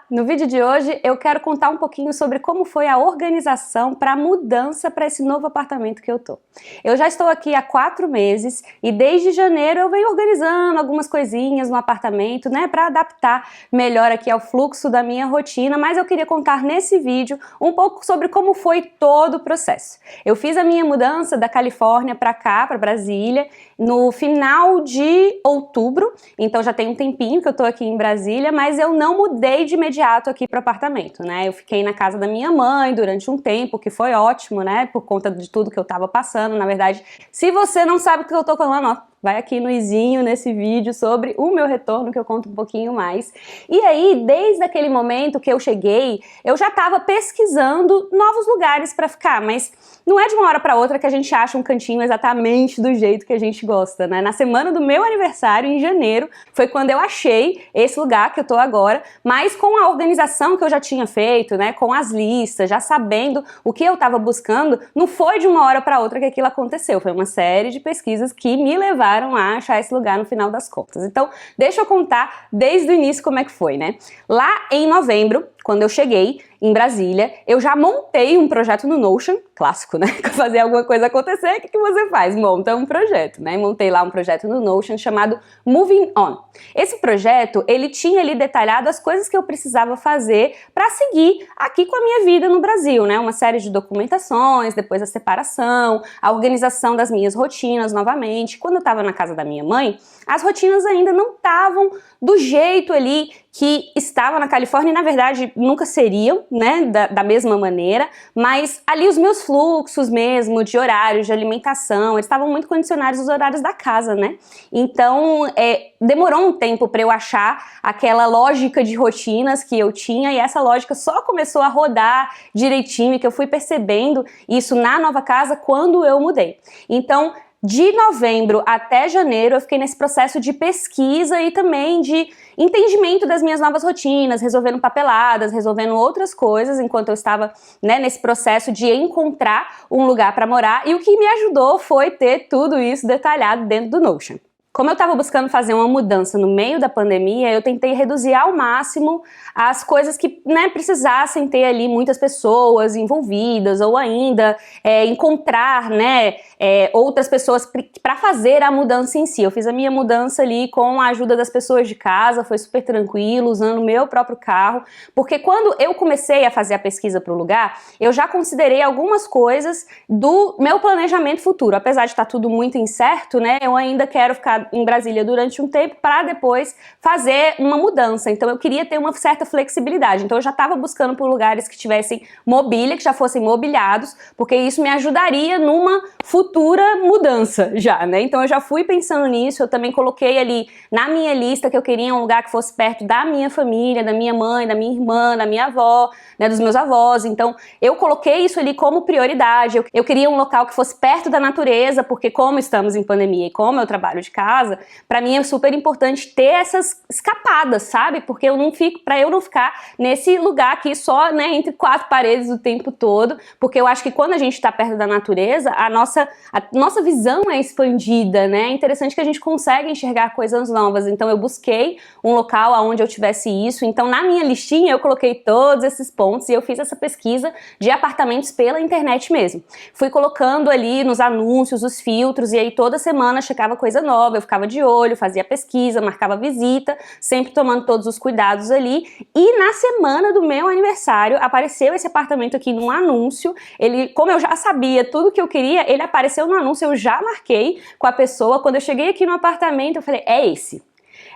No vídeo de hoje eu quero contar um pouquinho sobre como foi a organização para a mudança para esse novo apartamento que eu tô. Eu já estou aqui há 4 meses e desde janeiro eu venho organizando algumas coisinhas no apartamento, né, para adaptar melhor aqui ao fluxo da minha rotina, mas eu queria contar nesse vídeo um pouco sobre como foi todo o processo. Eu fiz a minha mudança da Califórnia para cá, para Brasília, no final de outubro, então já tem um tempinho que eu tô aqui em Brasília, mas eu não mudei de imediato aqui para o apartamento, né? Eu fiquei na casa da minha mãe durante um tempo, que foi ótimo, né? Por conta de tudo que eu tava passando. Na verdade, se você não sabe o que eu tô falando, ó, vai aqui no izinho nesse vídeo sobre o meu retorno, que eu conto um pouquinho mais. E aí, desde aquele momento que eu cheguei, eu já estava pesquisando novos lugares para ficar, mas não é de uma hora para outra que a gente acha um cantinho exatamente do jeito que a gente gosta, né? Na semana do meu aniversário, em janeiro, foi quando eu achei esse lugar que eu tô agora, mas com a organização que eu já tinha feito, né, com as listas, já sabendo o que eu estava buscando, não foi de uma hora para outra que aquilo aconteceu, foi uma série de pesquisas que me levaram a achar esse lugar no final das contas. Então, deixa eu contar desde o início como é que foi, né? Lá em novembro, quando eu cheguei em Brasília, eu já montei um projeto no Notion, clássico, né? Fazer alguma coisa acontecer, o que você faz? Monta um projeto, né? Montei lá um projeto no Notion chamado Moving On. Esse projeto, ele tinha ali detalhado as coisas que eu precisava fazer para seguir aqui com a minha vida no Brasil, né? Uma série de documentações, depois a separação, a organização das minhas rotinas novamente. Quando eu estava na casa da minha mãe, as rotinas ainda não estavam do jeito ali que estava na Califórnia e, na verdade, nunca seriam, né, da mesma maneira, mas ali os meus fluxos mesmo, de horários, de alimentação, eles estavam muito condicionados aos horários da casa, né? Então, demorou um tempo para eu achar aquela lógica de rotinas que eu tinha e essa lógica só começou a rodar direitinho e que eu fui percebendo isso na nova casa quando eu mudei. Então, de novembro até janeiro eu fiquei nesse processo de pesquisa e também de entendimento das minhas novas rotinas, resolvendo papeladas, resolvendo outras coisas enquanto eu estava, né, nesse processo de encontrar um lugar para morar, e o que me ajudou foi ter tudo isso detalhado dentro do Notion. Como eu estava buscando fazer uma mudança no meio da pandemia, eu tentei reduzir ao máximo as coisas que, né, precisassem ter ali muitas pessoas envolvidas ou ainda encontrar, né, outras pessoas para fazer a mudança em si. Eu fiz a minha mudança ali com a ajuda das pessoas de casa, foi super tranquilo, usando o meu próprio carro, porque quando eu comecei a fazer a pesquisa para o lugar, eu já considerei algumas coisas do meu planejamento futuro. Apesar de estar tudo muito incerto, né, eu ainda quero ficar em Brasília durante um tempo para depois fazer uma mudança. Então eu queria ter uma certa flexibilidade. Então eu já estava buscando por lugares que tivessem mobília, que já fossem mobiliados, porque isso me ajudaria numa futura mudança já, né? Então eu já fui pensando nisso. Eu também coloquei ali na minha lista que eu queria um lugar que fosse perto da minha família, da minha mãe, da minha irmã, da minha avó, né, dos meus avós. Então eu coloquei isso ali como prioridade. Eu queria um local que fosse perto da natureza, porque como estamos em pandemia e como eu trabalho de casa, para mim é super importante ter essas escapadas, sabe? Porque para eu não ficar nesse lugar aqui só, né, entre 4 paredes o tempo todo, porque eu acho que quando a gente está perto da natureza, a nossa visão é expandida, né? É interessante que a gente consegue enxergar coisas novas. Então eu busquei um local onde eu tivesse isso. Então na minha listinha eu coloquei todos esses pontos e eu fiz essa pesquisa de apartamentos pela internet mesmo. Fui colocando ali nos anúncios os filtros e aí toda semana checava coisa nova, eu ficava de olho, fazia pesquisa, marcava visita, sempre tomando todos os cuidados ali. E na semana do meu aniversário apareceu esse apartamento aqui num anúncio. Ele, como eu já sabia tudo que eu queria, ele apareceu no anúncio, eu já marquei com a pessoa. Quando eu cheguei aqui no apartamento, eu falei, é esse.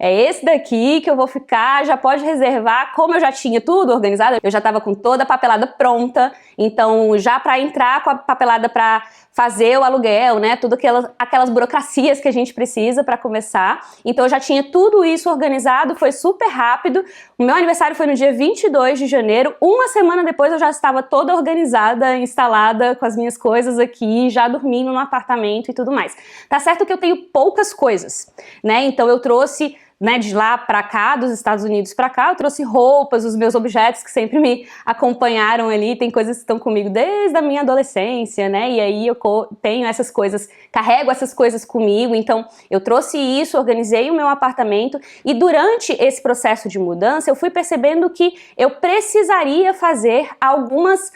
É esse daqui que eu vou ficar, já pode reservar. Como eu já tinha tudo organizado, eu já estava com toda a papelada pronta, então já para entrar com a papelada para fazer o aluguel, né, tudo aquelas burocracias que a gente precisa para começar. Então eu já tinha tudo isso organizado, foi super rápido. O meu aniversário foi no dia 22 de janeiro, uma semana depois eu já estava toda organizada, instalada com as minhas coisas aqui, já dormindo no apartamento e tudo mais. Tá certo que eu tenho poucas coisas, né, então eu trouxe né, de lá para cá, dos Estados Unidos para cá, eu trouxe roupas, os meus objetos que sempre me acompanharam ali, tem coisas que estão comigo desde a minha adolescência, né, e aí eu tenho essas coisas, carrego essas coisas comigo, então eu trouxe isso, organizei o meu apartamento, e durante esse processo de mudança eu fui percebendo que eu precisaria fazer algumas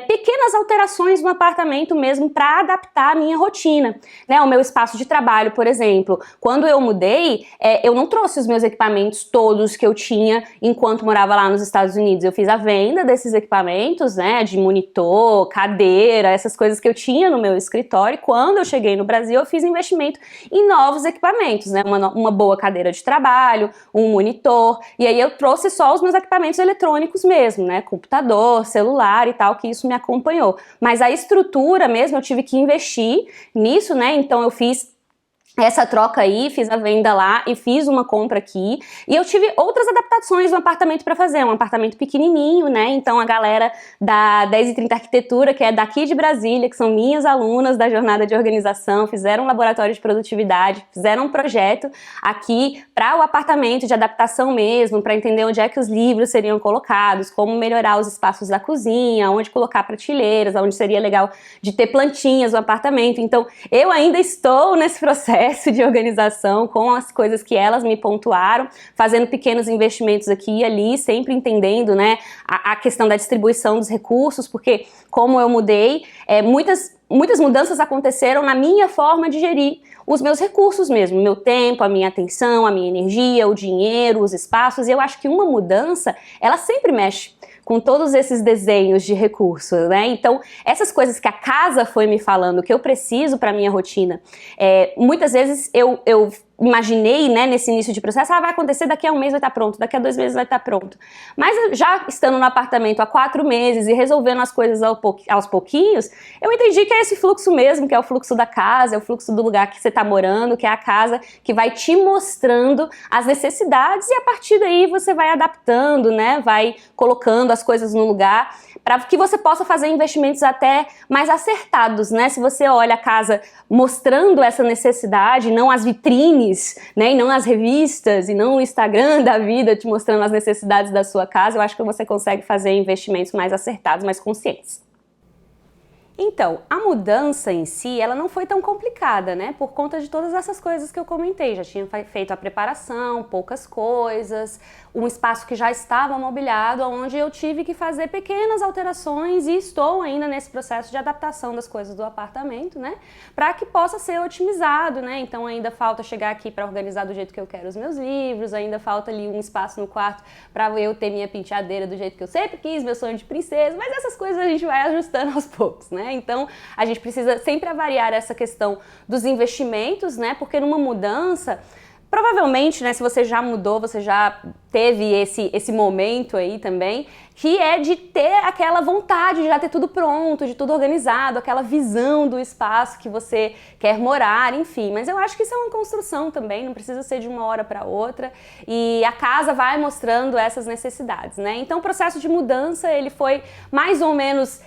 pequenas alterações no apartamento mesmo para adaptar a minha rotina, né, o meu espaço de trabalho, por exemplo. Quando eu mudei, eu não trouxe os meus equipamentos todos que eu tinha enquanto morava lá nos Estados Unidos. Eu fiz a venda desses equipamentos, né, de monitor, cadeira, essas coisas que eu tinha no meu escritório. Quando eu cheguei no Brasil, eu fiz investimento em novos equipamentos, né, uma boa cadeira de trabalho, um monitor, e aí eu trouxe só os meus equipamentos eletrônicos mesmo, né, computador, celular e tal, que isso me acompanhou. Mas a estrutura mesmo, eu tive que investir nisso, né, então eu fiz essa troca aí, fiz a venda lá e fiz uma compra aqui, e eu tive outras adaptações no apartamento para fazer, um apartamento pequenininho, né, então a galera da 1030 Arquitetura, que é daqui de Brasília, que são minhas alunas da jornada de organização, fizeram um laboratório de produtividade, fizeram um projeto aqui para o apartamento de adaptação mesmo, para entender onde é que os livros seriam colocados, como melhorar os espaços da cozinha, onde colocar prateleiras, onde seria legal de ter plantinhas no apartamento. Então eu ainda estou nesse processo de organização com as coisas que elas me pontuaram, fazendo pequenos investimentos aqui e ali, sempre entendendo, né, a questão da distribuição dos recursos, porque como eu mudei, muitas mudanças aconteceram na minha forma de gerir os meus recursos mesmo, meu tempo, a minha atenção, a minha energia, o dinheiro, os espaços, e eu acho que uma mudança, ela sempre mexe com todos esses desenhos de recursos, né? Então, essas coisas que a casa foi me falando, que eu preciso para minha rotina, muitas vezes eu imaginei, né, nesse início de processo, vai acontecer, daqui a um mês vai estar pronto, daqui a 2 meses vai estar pronto. Mas já estando no apartamento há 4 meses e resolvendo as coisas aos pouquinhos, eu entendi que é esse fluxo mesmo, que é o fluxo da casa, é o fluxo do lugar que você está morando, que é a casa que vai te mostrando as necessidades, e a partir daí você vai adaptando, né, vai colocando as coisas no lugar, para que você possa fazer investimentos até mais acertados, né? Se você olha a casa mostrando essa necessidade, não as vitrines, né? E não as revistas, e não o Instagram da vida te mostrando as necessidades da sua casa, eu acho que você consegue fazer investimentos mais acertados, mais conscientes. Então, a mudança em si, ela não foi tão complicada, né? Por conta de todas essas coisas que eu comentei. Já tinha feito a preparação, poucas coisas, um espaço que já estava mobiliado, onde eu tive que fazer pequenas alterações, e estou ainda nesse processo de adaptação das coisas do apartamento, né? Para que possa ser otimizado, né? Então ainda falta chegar aqui para organizar do jeito que eu quero os meus livros, ainda falta ali um espaço no quarto para eu ter minha penteadeira do jeito que eu sempre quis, meu sonho de princesa, mas essas coisas a gente vai ajustando aos poucos, né? Então a gente precisa sempre avaliar essa questão dos investimentos, né? Porque numa mudança, provavelmente, né, se você já mudou, você já teve esse momento aí também, que é de ter aquela vontade de já ter tudo pronto, de tudo organizado, aquela visão do espaço que você quer morar, enfim. Mas eu acho que isso é uma construção também, não precisa ser de uma hora para outra, e a casa vai mostrando essas necessidades, né? Então o processo de mudança, ele foi mais ou menos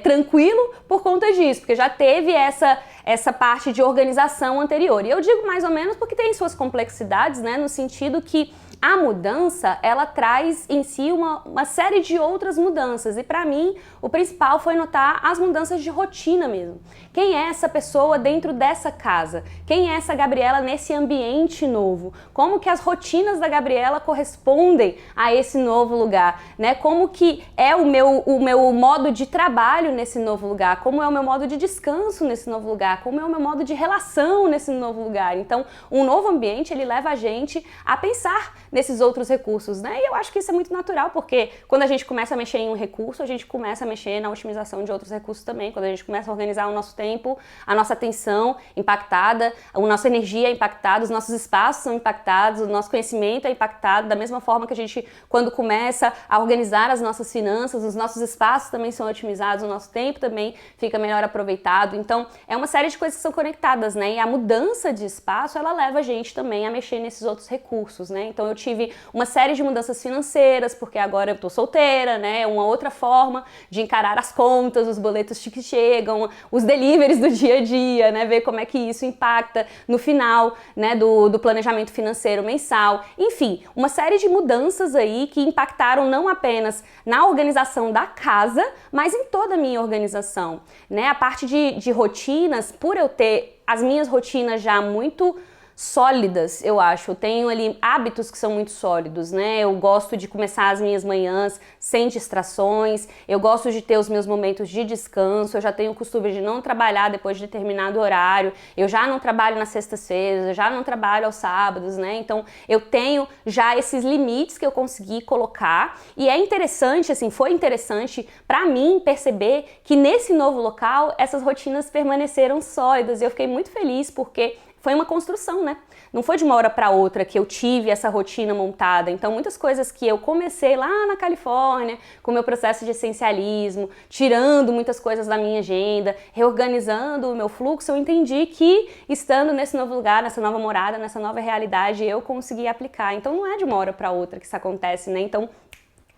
tranquilo por conta disso, porque já teve essa parte de organização anterior. E eu digo mais ou menos porque tem suas complexidades, né, no sentido que a mudança, ela traz em si uma série de outras mudanças, e para mim o principal foi notar as mudanças de rotina mesmo. Quem é essa pessoa dentro dessa casa? Quem é essa Gabriela nesse ambiente novo? Como que as rotinas da Gabriela correspondem a esse novo lugar, né? Como que é o meu modo de trabalho nesse novo lugar? Como é o meu modo de descanso nesse novo lugar? Como é o meu modo de relação nesse novo lugar? Então, um novo ambiente, ele leva a gente a pensar nesses outros recursos, né? E eu acho que isso é muito natural, porque quando a gente começa a mexer em um recurso, a gente começa a mexer na otimização de outros recursos também. Quando a gente começa a organizar o nosso tempo, a nossa atenção impactada, a nossa energia é impactada, os nossos espaços são impactados, o nosso conhecimento é impactado, da mesma forma que a gente, quando começa a organizar as nossas finanças, os nossos espaços também são otimizados, o nosso tempo também fica melhor aproveitado. Então, é uma série de coisas que são conectadas, né? E a mudança de espaço, ela leva a gente também a mexer nesses outros recursos, né? Então, eu tive uma série de mudanças financeiras, porque agora eu tô solteira, né? Uma outra forma de encarar as contas, os boletos que chegam, os deliveries do dia a dia, né? Ver como é que isso impacta no final, né, do planejamento financeiro mensal. Enfim, uma série de mudanças aí que impactaram não apenas na organização da casa, mas em toda a minha organização, né? A parte de rotinas, por eu ter as minhas rotinas já muito sólidas, eu acho. Eu tenho ali hábitos que são muito sólidos, né? Eu gosto de começar as minhas manhãs sem distrações, eu gosto de ter os meus momentos de descanso, eu já tenho o costume de não trabalhar depois de determinado horário, eu já não trabalho nas sextas-feiras, eu já não trabalho aos sábados, né? Então eu tenho já esses limites que eu consegui colocar e é interessante, assim, foi interessante pra mim perceber que nesse novo local essas rotinas permaneceram sólidas e eu fiquei muito feliz porque foi uma construção, né? Não foi de uma hora para outra que eu tive essa rotina montada. Então, muitas coisas que eu comecei lá na Califórnia, com o meu processo de essencialismo, tirando muitas coisas da minha agenda, reorganizando o meu fluxo, eu entendi que estando nesse novo lugar, nessa nova morada, nessa nova realidade, eu consegui aplicar. Então, não é de uma hora para outra que isso acontece, né? Então,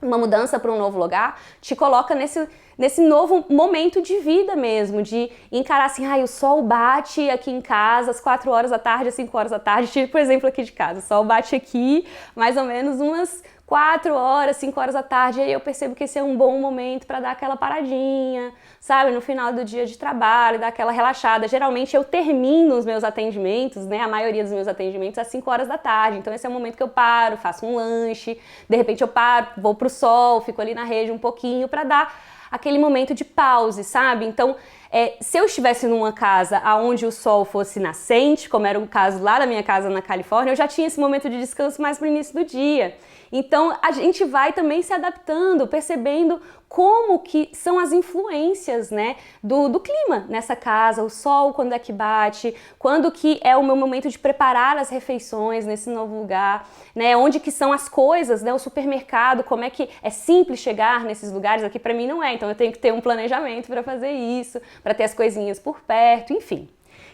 uma mudança para um novo lugar te coloca nesse novo momento de vida mesmo, de encarar assim, o sol bate aqui em casa às 4 horas da tarde, às 5 horas da tarde, tipo o exemplo aqui de casa, o sol bate aqui mais ou menos umas 4 horas, 5 horas da tarde, aí eu percebo que esse é um bom momento para dar aquela paradinha, sabe, no final do dia de trabalho, dar aquela relaxada. Geralmente eu termino os meus atendimentos, né, a maioria dos meus atendimentos às 5 horas da tarde, então esse é o momento que eu paro, faço um lanche, de repente eu paro, vou pro sol, fico ali na rede um pouquinho para dar aquele momento de pause, sabe? Então, se eu estivesse numa casa onde o sol fosse nascente, como era o caso lá da minha casa na Califórnia, eu já tinha esse momento de descanso mais pro início do dia. Então, a gente vai também se adaptando, percebendo como que são as influências, né, do clima nessa casa, o sol quando é que bate, quando que é o meu momento de preparar as refeições nesse novo lugar, né, onde que são as coisas, né, o supermercado, como é que é simples chegar nesses lugares, aqui pra mim não é, então eu tenho que ter um planejamento para fazer isso, para ter as coisinhas por perto, enfim.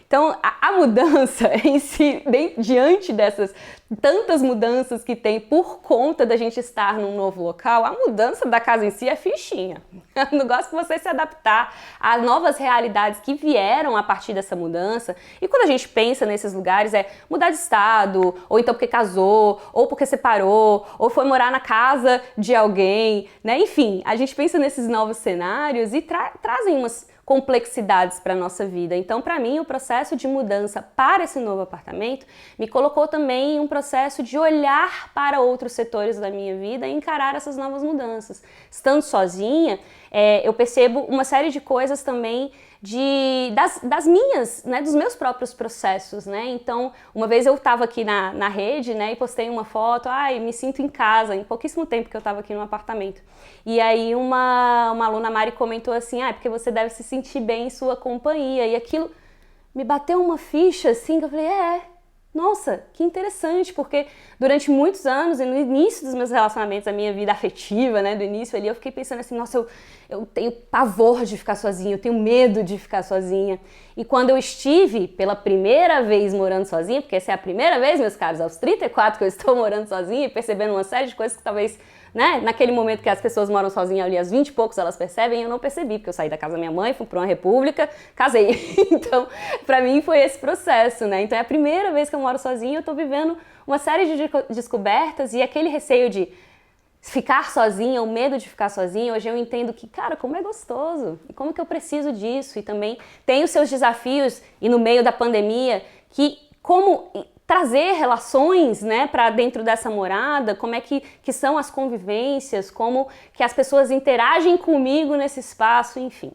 Então, a mudança em si, diante dessas tantas mudanças que tem por conta da gente estar num novo local, a mudança da casa em si é fichinha. O negócio é você se adaptar às novas realidades que vieram a partir dessa mudança. E quando a gente pensa nesses lugares, é mudar de estado, ou então porque casou, ou porque separou, ou foi morar na casa de alguém, né? Enfim, a gente pensa nesses novos cenários e trazem umas complexidades para a nossa vida. Então, para mim, o processo de mudança para esse novo apartamento me colocou também em um processo de olhar para outros setores da minha vida e encarar essas novas mudanças. Estando sozinha, eu percebo uma série de coisas também das minhas, né, dos meus próprios processos, né? Então, uma vez eu estava aqui na rede, né, e postei uma foto, me sinto em casa, em pouquíssimo tempo que eu estava aqui no apartamento. E aí uma aluna, Mari, comentou assim, porque você deve se sentir bem em sua companhia. E aquilo me bateu uma ficha, assim, que eu falei, nossa, que interessante, porque durante muitos anos, e no início dos meus relacionamentos, da minha vida afetiva, né, do início ali, eu fiquei pensando assim, nossa, eu tenho pavor de ficar sozinha, eu tenho medo de ficar sozinha. E quando eu estive pela primeira vez morando sozinha, porque essa é a primeira vez, meus caros, aos 34 que eu estou morando sozinha e percebendo uma série de coisas que talvez, né, naquele momento que as pessoas moram sozinhas ali, aos 20 e poucos elas percebem, eu não percebi, porque eu saí da casa da minha mãe, fui para uma república, casei. Então, pra mim foi esse processo, né? Então é a primeira vez que eu moro sozinha, eu tô vivendo uma série de descobertas e aquele receio de ficar sozinha, o medo de ficar sozinha, hoje eu entendo que, cara, como é gostoso, e como que eu preciso disso, e também tem os seus desafios, e no meio da pandemia, como trazer relações, né, para dentro dessa morada, como é que são as convivências, como que as pessoas interagem comigo nesse espaço, enfim.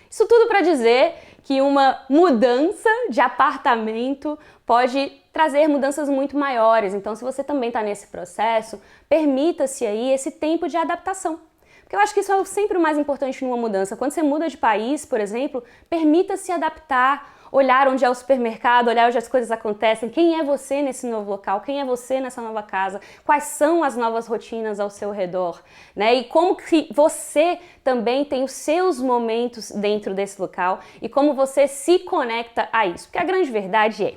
Isso tudo para dizer que uma mudança de apartamento pode trazer mudanças muito maiores. Então, se você também está nesse processo, permita-se aí esse tempo de adaptação. Porque eu acho que isso é sempre o mais importante numa mudança. Quando você muda de país, por exemplo, permita-se adaptar, olhar onde é o supermercado, olhar onde as coisas acontecem, quem é você nesse novo local, quem é você nessa nova casa, quais são as novas rotinas ao seu redor, né? E como que você também tem os seus momentos dentro desse local e como você se conecta a isso. Porque a grande verdade é,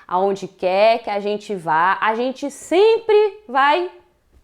aonde quer que a gente vá, a gente sempre vai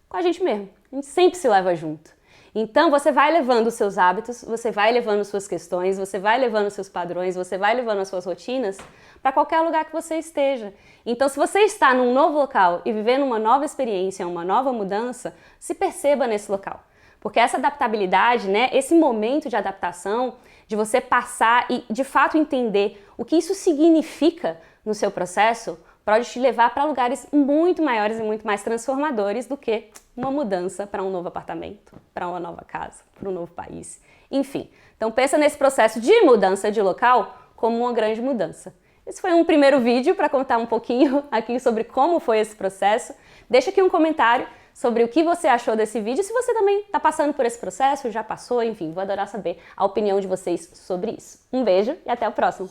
com a gente mesmo. A gente sempre se leva junto. Então você vai levando os seus hábitos, você vai levando suas questões, você vai levando os seus padrões, você vai levando as suas rotinas para qualquer lugar que você esteja. Então se você está num novo local e vivendo uma nova experiência, uma nova mudança, se perceba nesse local. Porque essa adaptabilidade, né, esse momento de adaptação, de você passar e de fato entender o que isso significa no seu processo, pode te levar para lugares muito maiores e muito mais transformadores do que uma mudança para um novo apartamento, para uma nova casa, para um novo país, enfim. Então pensa nesse processo de mudança de local como uma grande mudança. Esse foi um primeiro vídeo para contar um pouquinho aqui sobre como foi esse processo. Deixa aqui um comentário sobre o que você achou desse vídeo, se você também está passando por esse processo, já passou, enfim, vou adorar saber a opinião de vocês sobre isso. Um beijo e até o próximo!